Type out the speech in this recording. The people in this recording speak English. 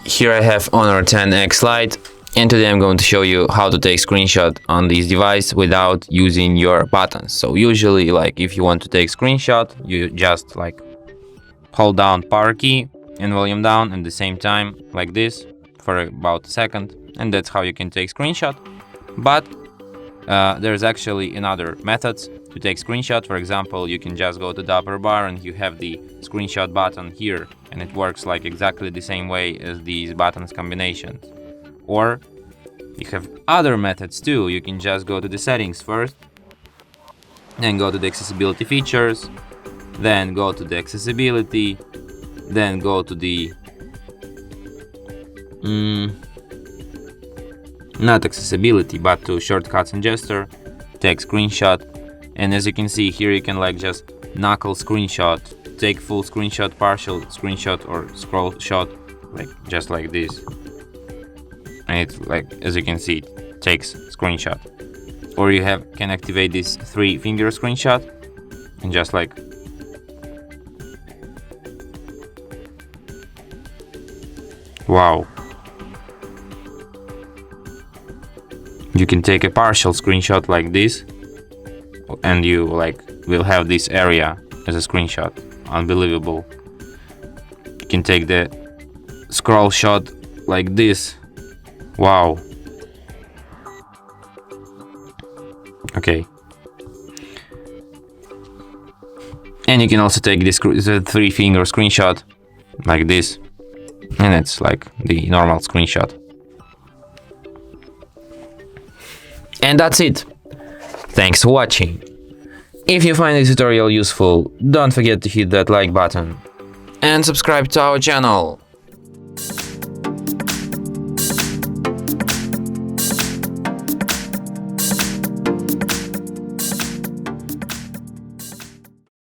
Here I have Honor 10X Lite, and today I'm going to show you how to take screenshot on this device without using your buttons. So usually, like, if you want to take screenshot, you just like hold down power key and volume down at the same time, like this, for about a second, and that's how you can take screenshot. But there's actually another methods to take screenshot. For example, you can just go to the upper bar and you have the screenshot button here, and it works like exactly the same way as these buttons combinations. Or you have other methods too. You can just go to the settings first, then go to the accessibility features, then go to the accessibility, then go to the not accessibility, but to shortcuts and gesture, take screenshot, and as you can see here, you can like just knuckle screenshot, take full screenshot, partial screenshot, or scroll shot, like just like this, and it's like, as you can see, it takes screenshot. Or you can activate this 3-finger screenshot and just like wow. You can take a partial screenshot like this, and you like will have this area as a screenshot. Unbelievable. You can take the scroll shot like this. Wow. Okay. And you can also take this the 3-finger screenshot like this, and it's like the normal screenshot. And that's it. Thanks for watching. If you find this tutorial useful, don't forget to hit that like button and subscribe to our channel.